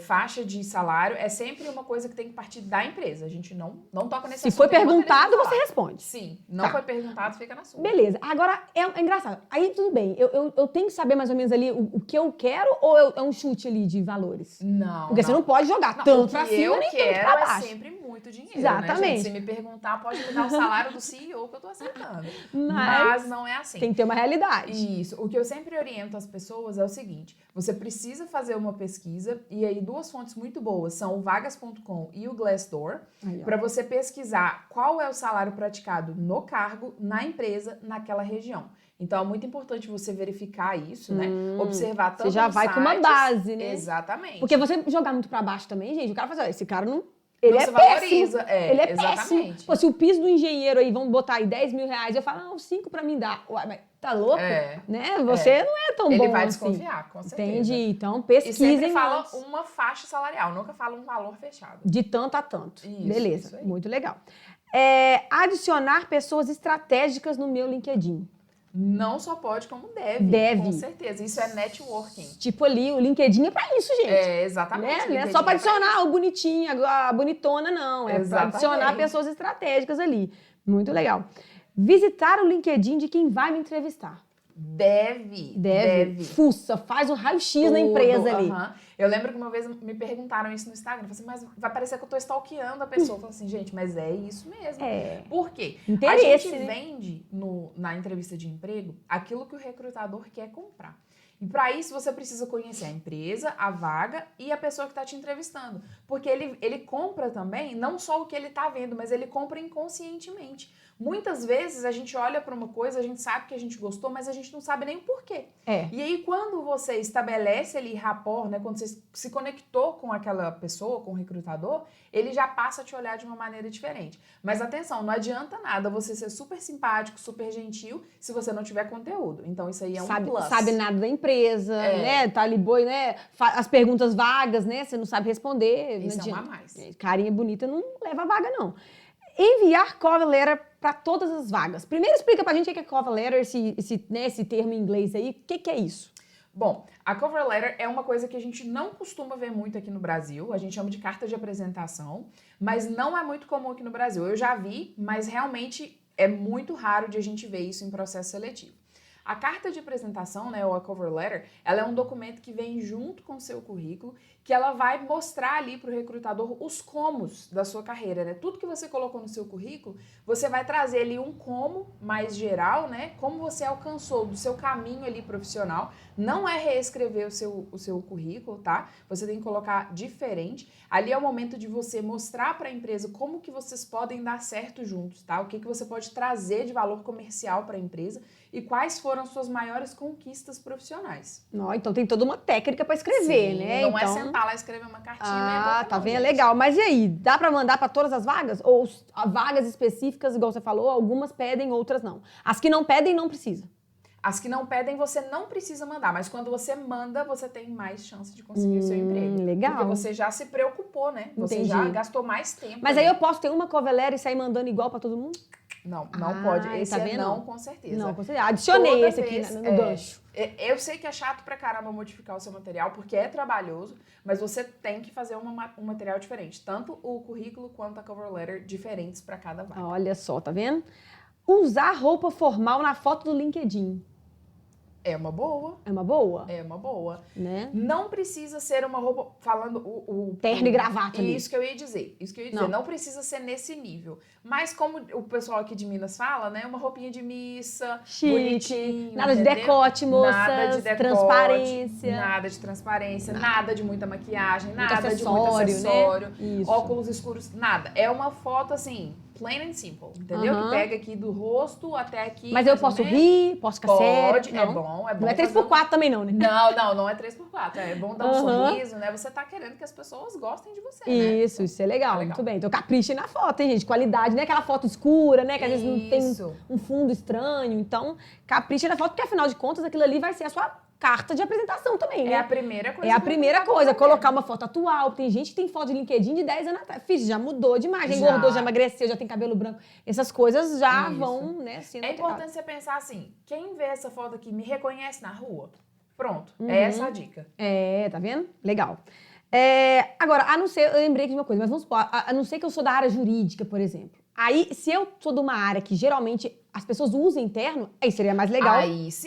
faixa de salário, é sempre uma coisa que tem que partir da empresa. A gente não toca nesse assunto. Se foi perguntado, você responde. Sim. Não foi perguntado, fica na sua. Beleza. Agora, é engraçado. Aí, tudo bem. Eu tenho que saber mais ou menos ali o que eu quero ou é um chute ali de valores? Não. Porque você não pode jogar tanto pra cima nem tanto pra baixo. Eu quero sempre muito dinheiro, Exatamente. né, gente? Se me perguntar, pode me dar o salário do CEO que eu tô aceitando. Mas não é assim. Tem que ter uma realidade. Isso. O que eu sempre oriento as pessoas é o seguinte: você precisa fazer uma pesquisa, e aí 2 fontes muito boas são o vagas.com e o Glassdoor, para você pesquisar qual é o salário praticado no cargo, na empresa, naquela região. Então, é muito importante você verificar isso, né? Observar tanto. Você já vai com uma base, né? Exatamente. Porque você jogar muito pra baixo também, gente, o cara fala assim, esse cara não... Ele não é se péssimo. Valoriza. Ele é exatamente. péssimo. Pô, se o piso do engenheiro aí, vamos botar aí 10 mil reais, eu falo, não, 5 pra mim dá. Ué, mas tá louco? Né? Você não é tão bom assim. Ele vai desconfiar, com certeza. Entendi. Então, pesquisem. E sempre fala uma faixa salarial, nunca fala um valor fechado. De tanto a tanto. Isso, beleza, isso aí. Muito legal. Adicionar pessoas estratégicas no meu LinkedIn. Não só pode, como deve. Deve. Com certeza. Isso é networking. Tipo ali, o LinkedIn é pra isso, gente. Exatamente. Não é só pra adicionar o bonitinho, a bonitona, não. É pra adicionar pessoas estratégicas ali. Muito legal. Visitar o LinkedIn de quem vai me entrevistar. Deve. Fuça, faz um raio-x na empresa ali. Eu lembro que uma vez me perguntaram isso no Instagram. Eu falei assim, mas vai parecer que eu tô stalkeando a pessoa. Eu falei assim, gente, mas é isso mesmo. Por quê? Interesse, a gente vende na entrevista de emprego aquilo que o recrutador quer comprar. E para isso você precisa conhecer a empresa, a vaga e a pessoa que está te entrevistando. Porque ele compra também, não só o que ele está vendo, mas ele compra inconscientemente. Muitas vezes a gente olha para uma coisa, a gente sabe que a gente gostou, mas a gente não sabe nem o porquê. E aí quando você estabelece ali rapport, né, quando você se conectou com aquela pessoa, com o recrutador, ele já passa a te olhar de uma maneira diferente. Mas atenção, não adianta nada você ser super simpático, super gentil, se você não tiver conteúdo. Então isso aí é um plus. Sabe nada da empresa, né? Tá ali boi, né? As perguntas vagas, né? Você não sabe responder. Isso é um a mais. Carinha bonita não leva a vaga, não. Enviar cover letter para todas as vagas. Primeiro explica pra gente o que é cover letter, esse termo em inglês aí. O que é isso? Bom, a cover letter é uma coisa que a gente não costuma ver muito aqui no Brasil. A gente chama de carta de apresentação, mas não é muito comum aqui no Brasil. Eu já vi, mas realmente é muito raro de a gente ver isso em processo seletivo. A carta de apresentação, né, ou a cover letter, ela é um documento que vem junto com o seu currículo, que ela vai mostrar ali para o recrutador os comos da sua carreira, né? Tudo que você colocou no seu currículo, você vai trazer ali um como mais geral, né? Como você alcançou do seu caminho ali profissional. Não é reescrever o seu currículo, tá? Você tem que colocar diferente. Ali é o momento de você mostrar para a empresa como que vocês podem dar certo juntos, tá? O que você pode trazer de valor comercial para a empresa e quais foram as suas maiores conquistas profissionais. Não, então tem toda uma técnica para escrever, Sim, né? Não então... é sentar lá e escrever uma cartinha. Ah, tá vendo? É Gente. legal. Mas e aí? Dá para mandar para todas as vagas? Ou vagas específicas, igual você falou, algumas pedem, outras não. As que não pedem, não precisa. As que não pedem, você não precisa mandar, mas quando você manda, você tem mais chance de conseguir o seu emprego. Legal. Porque você já se preocupou, né? Você Entendi. já gastou mais tempo. Mas aí eu posso ter uma cover letter e sair mandando igual para todo mundo? Não, não pode. Esse tá é vendo? não, com certeza. Não, com certeza. Adicionei Toda esse aqui vez, no gancho. Eu sei que é chato pra caramba modificar o seu material, porque é trabalhoso, mas você tem que fazer um material diferente. Tanto o currículo quanto a cover letter diferentes pra cada vaga. Olha só, tá vendo? Usar roupa formal na foto do LinkedIn. É uma boa. É uma boa? É uma boa. Né? Não precisa ser uma roupa, falando o terno e gravata ali. Isso que eu ia dizer. Não precisa ser nesse nível. Mas como o pessoal aqui de Minas fala, né? Uma roupinha de missa, chique, bonitinho. Nada entendeu? de decote, moças. Nada de decote, transparência. Nada de transparência, nada de muita maquiagem, Muito nada de muito acessório. Né? Isso. Óculos escuros, nada. É uma foto assim, plain and simple, entendeu? Que pega aqui do rosto até aqui. Mas eu posso rir, posso ficar séria. Pode, é bom. Não é 3x4 também não, né? Não é 3x4. É bom dar um sorriso, né? Você tá querendo que as pessoas gostem de você, né? Isso é legal, muito bem. Então capricha na foto, hein, gente? Qualidade, não é aquela foto escura, né? Que às vezes não tem um fundo estranho. Então, capricha na foto, porque afinal de contas, aquilo ali vai ser a sua carta de apresentação também, né? É a primeira coisa. É a primeira coisa, colocar uma foto atual. Tem gente que tem foto de LinkedIn de 10 anos atrás. Fiz, já mudou demais, já engordou, já emagreceu, já tem cabelo branco. Essas coisas já vão, né? Sendo importante você pensar assim, quem vê essa foto aqui me reconhece na rua? Pronto, é essa a dica. Tá vendo? Legal. Agora, a não ser, eu lembrei de uma coisa, mas vamos supor, a não ser que eu sou da área jurídica, por exemplo. Aí, se eu sou de uma área que geralmente as pessoas usam interno, aí seria mais legal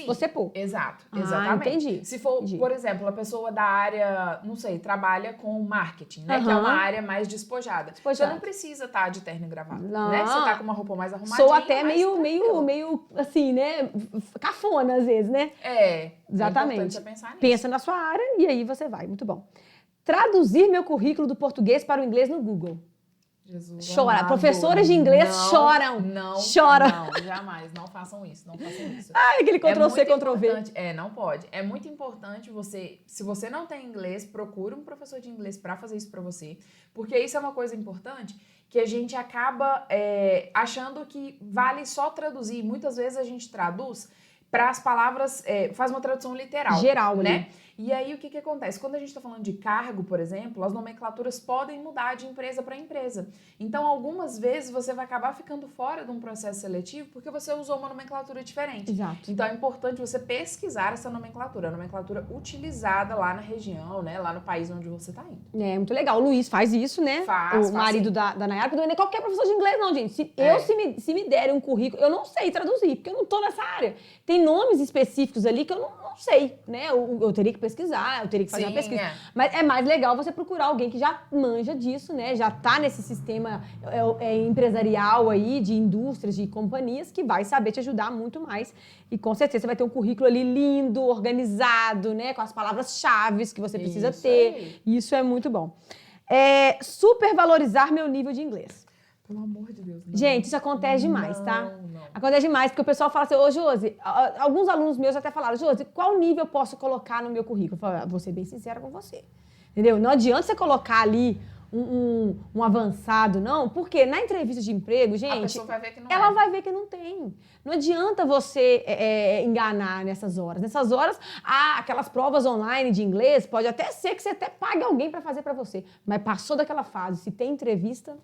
você pôr. Exato, exatamente. Entendi. Se for, por exemplo, a pessoa da área, não sei, trabalha com marketing, né? Que é uma área mais despojada. Você não precisa estar de terno e gravata, né? Você tá com uma roupa mais arrumadinha. Sou até meio assim, né? Cafona às vezes, né? Exatamente. É importante você pensar nisso. Pensa na sua área e aí você vai. Muito bom. Traduzir meu currículo do português para o inglês no Google. Jesus chora. Amado. Professores de inglês choram. Choram. Não, jamais. Não façam isso. Não façam isso. Ai, aquele Ctrl-C, Ctrl-V. Não pode. É muito importante você, se você não tem inglês, procure um professor de inglês para fazer isso para você. Porque isso é uma coisa importante que a gente acaba achando que vale só traduzir. Muitas vezes a gente traduz para as palavras, faz uma tradução literal. Geral, né? E aí, o que acontece? Quando a gente está falando de cargo, por exemplo, as nomenclaturas podem mudar de empresa para empresa. Então, algumas vezes, você vai acabar ficando fora de um processo seletivo porque você usou uma nomenclatura diferente. Exato. Então, é importante você pesquisar essa nomenclatura, a nomenclatura utilizada lá na região, né? Lá no país onde você está indo. É, muito legal. O Luiz faz isso, né? O marido da Nayara, que não é qualquer professor de inglês, não, gente. Se me derem um currículo, eu não sei traduzir, porque eu não tô nessa área. Tem nomes específicos ali que eu não sei, né? Eu teria que pesquisar, eu teria que fazer uma pesquisa. Mas é mais legal você procurar alguém que já manja disso, né? Já tá nesse sistema empresarial aí, de indústrias, de companhias, que vai saber te ajudar muito mais. E com certeza você vai ter um currículo ali lindo, organizado, né? Com as palavras-chave que você precisa ter. Isso é muito bom. Supervalorizar meu nível de inglês. Pelo amor de Deus. Não. Gente, isso acontece demais, tá? Acontece demais, porque o pessoal fala assim, ô Josi, alguns alunos meus até falaram, Josi, qual nível eu posso colocar no meu currículo? Eu falo, vou ser bem sincera com você. Entendeu? Não adianta você colocar ali um avançado, não, porque na entrevista de emprego, gente, a pessoa vai ver que não ela vai ver que não tem. Não adianta você enganar nessas horas. Nessas horas, aquelas provas online de inglês, pode até ser que você até pague alguém para fazer para você, mas passou daquela fase, se tem entrevista...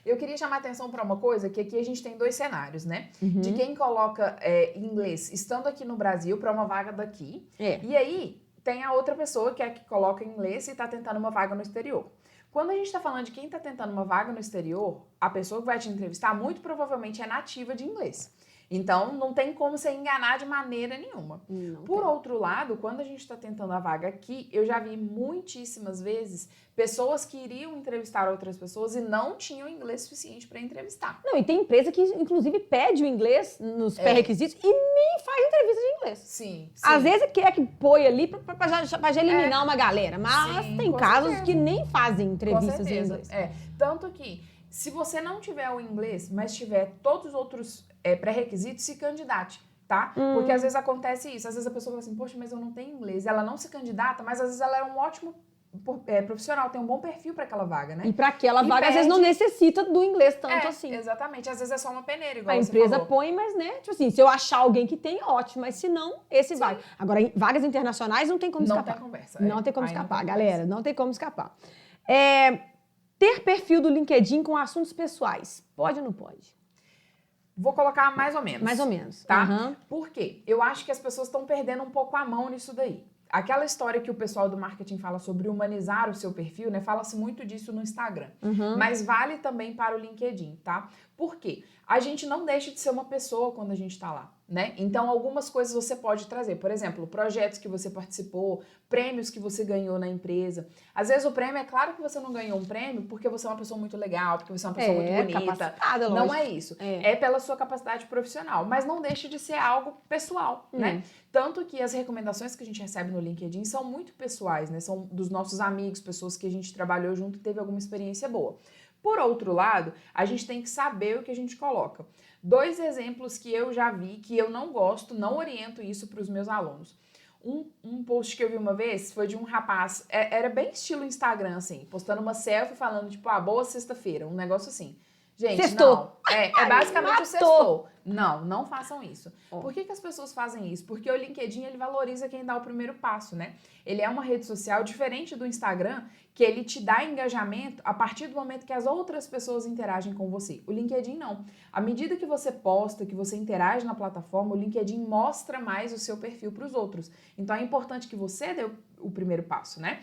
Eu queria chamar a atenção para uma coisa, que aqui a gente tem 2 cenários, né? De quem coloca inglês estando aqui no Brasil para uma vaga daqui, e aí tem a outra pessoa que é a que coloca inglês e está tentando uma vaga no exterior. Quando a gente está falando de quem está tentando uma vaga no exterior, a pessoa que vai te entrevistar muito provavelmente é nativa de inglês. Então, não tem como você enganar de maneira nenhuma. Por outro lado, quando a gente está tentando a vaga aqui, eu já vi muitíssimas vezes pessoas que iriam entrevistar outras pessoas e não tinham inglês suficiente para entrevistar. Não, e tem empresa que, inclusive, pede o inglês nos pré-requisitos e nem faz entrevista de inglês. Sim. Às vezes quer que põe ali pra já eliminar uma galera, mas tem casos que nem fazem entrevistas em inglês. Tanto que, se você não tiver o inglês, mas tiver todos os outros pré-requisitos, se candidate, tá? Porque às vezes acontece isso. Às vezes a pessoa fala assim, poxa, mas eu não tenho inglês. Ela não se candidata, mas às vezes ela é um ótimo profissional, tem um bom perfil para aquela vaga, né? E para aquela vaga, às vezes, não necessita do inglês tanto assim. Exatamente. Às vezes é só uma peneira, igual a você empresa falou. põe, mas, né? Tipo assim, se eu achar alguém que tem, ótimo. Mas se não, esse vai. Agora, em vagas internacionais, não tem como escapar. Não tem conversa. Não tem como escapar, galera. Não tem como escapar. Ter perfil do LinkedIn com assuntos pessoais. Pode ou não pode? Vou colocar mais ou menos. Mais ou menos. Tá? Por quê? Eu acho que as pessoas estão perdendo um pouco a mão nisso daí. Aquela história que o pessoal do marketing fala sobre humanizar o seu perfil, né? Fala-se muito disso no Instagram. Mas vale também para o LinkedIn, tá? Por quê? A gente não deixa de ser uma pessoa quando a gente tá lá, né? Então, algumas coisas você pode trazer. Por exemplo, projetos que você participou, prêmios que você ganhou na empresa. Às vezes o prêmio, é claro que você não ganhou um prêmio porque você é uma pessoa muito legal, porque você é uma pessoa muito bonita. Não é isso. É pela sua capacidade profissional. Mas não deixa de ser algo pessoal, né? Tanto que as recomendações que a gente recebe no LinkedIn são muito pessoais, né? São dos nossos amigos, pessoas que a gente trabalhou junto e teve alguma experiência boa. Por outro lado, a gente tem que saber o que a gente coloca. 2 exemplos que eu já vi, que eu não gosto, não oriento isso para os meus alunos. Um post que eu vi uma vez foi de um rapaz, era bem estilo Instagram, assim, postando uma selfie falando, tipo, boa sexta-feira, um negócio assim. Gente, sextou. Não. É basicamente o sextou. Não façam isso. Por que as pessoas fazem isso? Porque o LinkedIn, ele valoriza quem dá o primeiro passo, né? Ele é uma rede social diferente do Instagram, que ele te dá engajamento a partir do momento que as outras pessoas interagem com você. O LinkedIn não. À medida que você posta, que você interage na plataforma, o LinkedIn mostra mais o seu perfil para os outros. Então é importante que você dê o primeiro passo, né?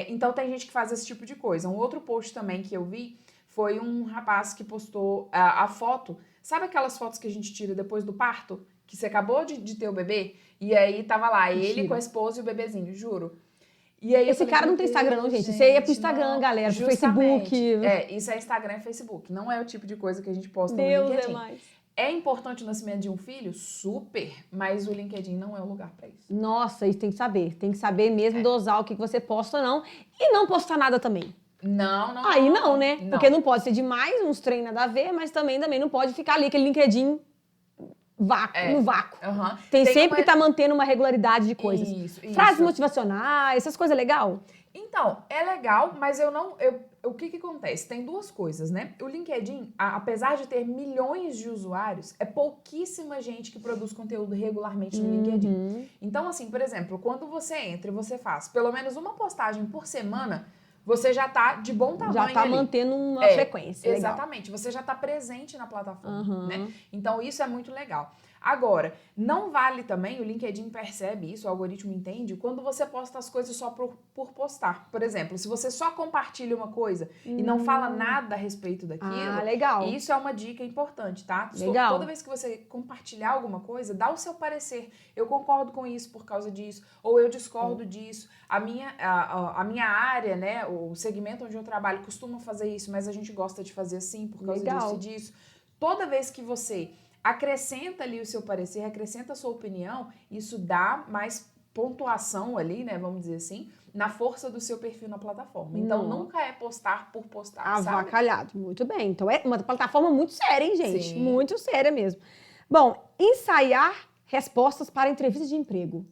Então tem gente que faz esse tipo de coisa. Um outro post também que eu vi foi um rapaz que postou a foto. Sabe aquelas fotos que a gente tira depois do parto? Que você acabou de ter o bebê? E aí tava lá, ele com a esposa e o bebezinho, juro. E aí esse cara não tem Instagram, não, gente. Isso aí é pro Instagram, galera, pro Facebook. Isso é Instagram e Facebook. Não é o tipo de coisa que a gente posta no LinkedIn. Deus é mais. É importante o nascimento de um filho? Super. Mas o LinkedIn não é o lugar pra isso. Nossa, isso tem que saber. Tem que saber mesmo dosar o que você posta ou não. E não postar nada também. Não. Aí não, né? Não. Porque não pode ser demais, uns treinos nada a ver, mas também não pode ficar ali, aquele LinkedIn no vácuo. Tem sempre que estar mantendo uma regularidade de coisas. Isso. Frases motivacionais, essas coisas legal? Então, é legal, mas o que acontece? Tem 2 coisas, né? O LinkedIn, apesar de ter milhões de usuários, é pouquíssima gente que produz conteúdo regularmente no LinkedIn. Então, assim, por exemplo, quando você entra e você faz pelo menos uma postagem por semana, você já tá de bom tamanho já tá ali. Mantendo uma frequência. Exatamente. Você já tá presente na plataforma, né? Então, isso é muito legal. Agora, não vale também, o LinkedIn percebe isso, o algoritmo entende, quando você posta as coisas só por postar. Por exemplo, se você só compartilha uma coisa e não fala nada a respeito daquilo, legal. Isso é uma dica importante, tá? Legal. Toda vez que você compartilhar alguma coisa, dá o seu parecer. Eu concordo com isso por causa disso, ou eu discordo disso. A minha área, né, o segmento onde eu trabalho costuma fazer isso, mas a gente gosta de fazer assim por causa disso e disso. Toda vez que você acrescenta ali o seu parecer, acrescenta a sua opinião, isso dá mais pontuação ali, né, vamos dizer assim, na força do seu perfil na plataforma. Então, nunca é postar por postar, avacalhado. Sabe? Muito bem. Então, é uma plataforma muito séria, hein, gente? Sim. Muito séria mesmo. Bom, ensaiar respostas para entrevistas de emprego.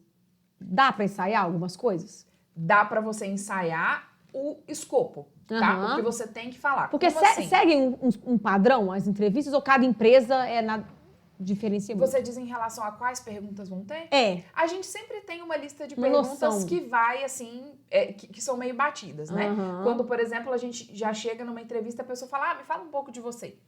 Dá para ensaiar algumas coisas? Dá para você ensaiar o escopo, tá? O que você tem que falar. Porque seguem um padrão as entrevistas ou cada empresa diferencia muito? Você diz em relação a quais perguntas vão ter? A gente sempre tem uma lista de perguntas que vai, assim, que são meio batidas, né? Quando, por exemplo, a gente já chega numa entrevista, a pessoa fala, me fala um pouco de você.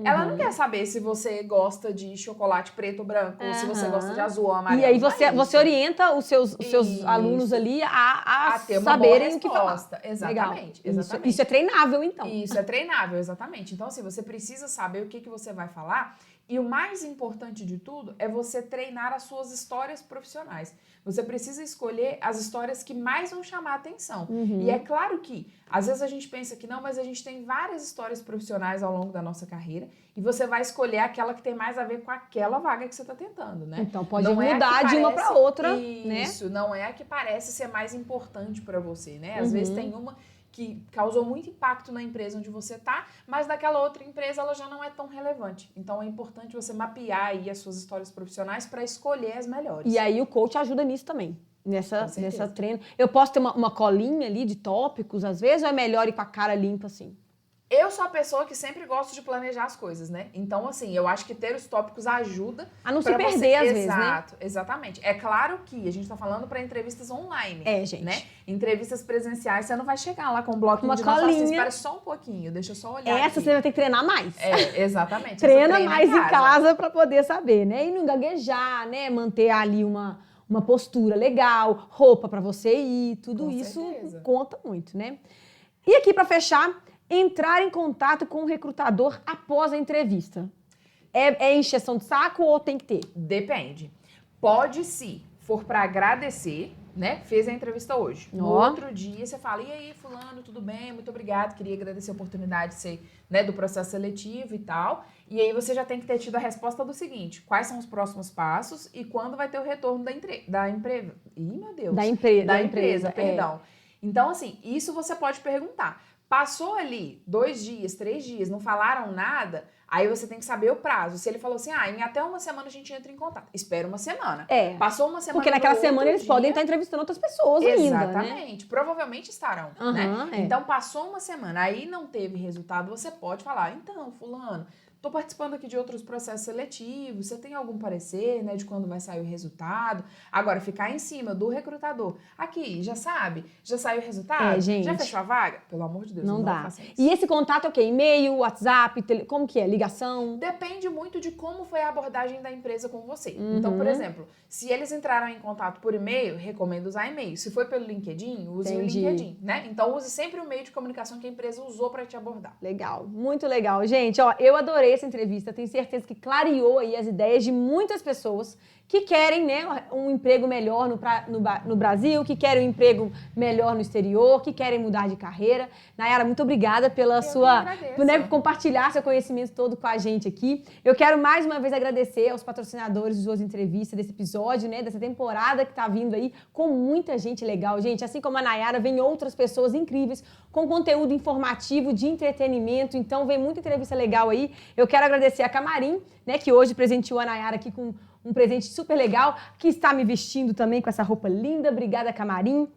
Ela não quer saber se você gosta de chocolate preto ou branco, ou se você gosta de azul ou amarelo. E aí você orienta os seus alunos ali a ter uma saberem o que falar. Exatamente. Isso é treinável, então. Isso é treinável, exatamente. Então, assim, você precisa saber o que você vai falar E o mais importante de tudo é você treinar as suas histórias profissionais. Você precisa escolher as histórias que mais vão chamar a atenção. E é claro que, às vezes a gente pensa que não, mas a gente tem várias histórias profissionais ao longo da nossa carreira e você vai escolher aquela que tem mais a ver com aquela vaga que você está tentando, né? Então pode mudar de uma para outra, né? Isso, não é a que parece ser mais importante para você, né? Às vezes tem uma que causou muito impacto na empresa onde você está, mas naquela outra empresa ela já não é tão relevante. Então é importante você mapear aí as suas histórias profissionais para escolher as melhores. E aí o coach ajuda nisso também, nessa treino. Eu posso ter uma colinha ali de tópicos às vezes, ou é melhor ir com a cara limpa assim? Eu sou a pessoa que sempre gosto de planejar as coisas, né? Então, assim, eu acho que ter os tópicos ajuda a não se perder às vezes, né? Exato, exatamente. É claro que a gente tá falando para entrevistas online. Gente. Né? Entrevistas presenciais, você não vai chegar lá com um bloquinho de colinha. Assim, espera só um pouquinho, deixa eu só olhar Essa aqui. você vai ter que treinar mais. Exatamente. Treina mais em casa para poder saber, né? E não gaguejar, né? Manter ali uma postura legal, roupa para você ir, tudo isso conta muito, né? E aqui para fechar, entrar em contato com o recrutador após a entrevista. É encheção de saco ou tem que ter? Depende. Pode, se for para agradecer, né? Fez a entrevista hoje. No outro dia você fala, e aí, fulano, tudo bem? Muito obrigado, queria agradecer a oportunidade de ser, né, do processo seletivo e tal. E aí você já tem que ter tido a resposta do seguinte, quais são os próximos passos e quando vai ter o retorno da empresa. Ih, meu Deus. Da empresa, perdão. Então, assim, isso você pode perguntar. Passou ali 2 dias, 3 dias, não falaram nada, aí você tem que saber o prazo. Se ele falou assim, em até uma semana a gente entra em contato. Espera uma semana. Passou uma semana. Porque naquela semana eles podem estar entrevistando outras pessoas ainda, exatamente. Né? Provavelmente estarão, né? Então, passou uma semana, aí não teve resultado, você pode falar, então, fulano, tô participando aqui de outros processos seletivos, você tem algum parecer, né, de quando vai sair o resultado? Agora, ficar em cima do recrutador. Aqui, já sabe? Já saiu o resultado? Gente. Já fechou a vaga? Pelo amor de Deus, não dá. Faça isso. E esse contato é o quê? E-mail, WhatsApp, como que é? Ligação? Depende muito de como foi a abordagem da empresa com você. Então, por exemplo, se eles entraram em contato por e-mail, recomendo usar e-mail. Se foi pelo LinkedIn, use o LinkedIn, né? Então, use sempre o meio de comunicação que a empresa usou para te abordar. Legal, muito legal. Gente, eu adorei essa entrevista, tenho certeza que clareou aí as ideias de muitas pessoas que querem, né, um emprego melhor no Brasil, que querem um emprego melhor no exterior, que querem mudar de carreira. Nayara, muito obrigada pela por compartilhar seu conhecimento todo com a gente aqui. Eu quero mais uma vez agradecer aos patrocinadores de suas entrevistas, desse episódio, né, dessa temporada que tá vindo aí, com muita gente legal. Gente, assim como a Nayara, vem outras pessoas incríveis, com conteúdo informativo, de entretenimento. Então, vem muita entrevista legal aí. Eu quero agradecer a Camarim, né, que hoje presenteou a Nayara aqui com um presente super legal, que está me vestindo também com essa roupa linda. Obrigada, Camarim.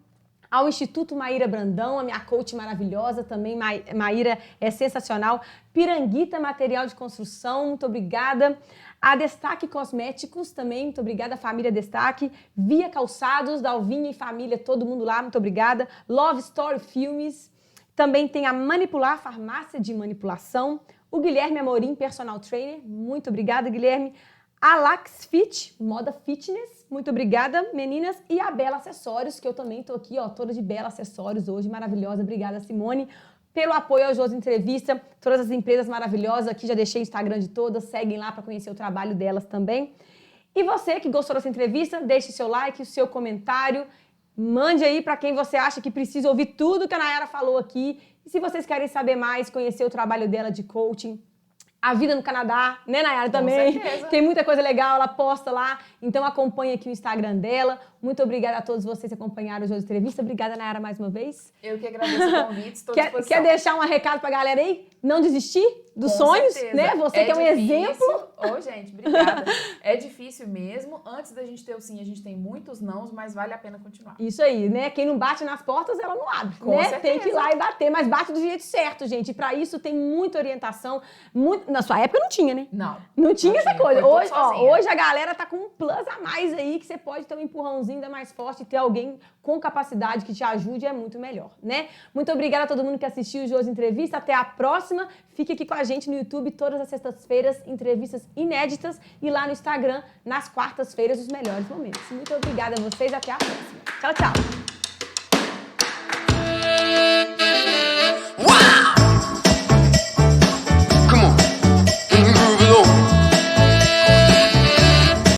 Ao Instituto Maíra Brandão, a minha coach maravilhosa também, Maíra é sensacional. Piranguita Material de Construção, muito obrigada. A Destaque Cosméticos também, muito obrigada, família Destaque. Via Calçados, Dalvinha e família, todo mundo lá, muito obrigada. Love Story Filmes. Também tem a Manipular, farmácia de manipulação. O Guilherme Amorim, personal trainer, muito obrigada, Guilherme. A Lax Fit, moda fitness, muito obrigada, meninas. E a Bela Acessórios, que eu também tô aqui, toda de Bela Acessórios hoje, maravilhosa. Obrigada, Simone, pelo apoio ao Josi Entrevista. Todas as empresas maravilhosas aqui, já deixei o Instagram de todas, seguem lá para conhecer o trabalho delas também. E você que gostou dessa entrevista, deixe seu like, o seu comentário, mande aí para quem você acha que precisa ouvir tudo que a Nayara falou aqui. E se vocês querem saber mais, conhecer o trabalho dela de coaching, a vida no Canadá, né, Nayara, também. Com certeza. Tem muita coisa legal, ela posta lá. Então acompanhe aqui o Instagram dela. Muito obrigada a todos vocês que acompanharam o Josi Entrevista. Obrigada, Nayara, mais uma vez. Eu que agradeço o convite, estou à disposição. Quer deixar um recado pra galera aí? Não desistir dos sonhos, certeza. Né? Você que é um exemplo. Gente, obrigada. É difícil mesmo. Antes da gente ter o sim, a gente tem muitos nãos, mas vale a pena continuar. Isso aí, né? Quem não bate nas portas, ela não abre. Com né? certeza. Tem que ir lá e bater, mas bate do jeito certo, gente. E pra isso tem muita orientação. Na sua época não tinha, né? Não tinha essa coisa. Hoje a galera tá com um plus a mais aí, que você pode ter um empurrãozinho ainda mais forte e ter alguém com capacidade que te ajude, é muito melhor, né? Muito obrigada a todo mundo que assistiu o Josi Entrevista. Até a próxima. Fique aqui com a gente no YouTube todas as sextas-feiras, entrevistas inéditas, e lá no Instagram, nas quartas-feiras, os melhores momentos. Muito obrigada a vocês. Até a próxima. Tchau, tchau.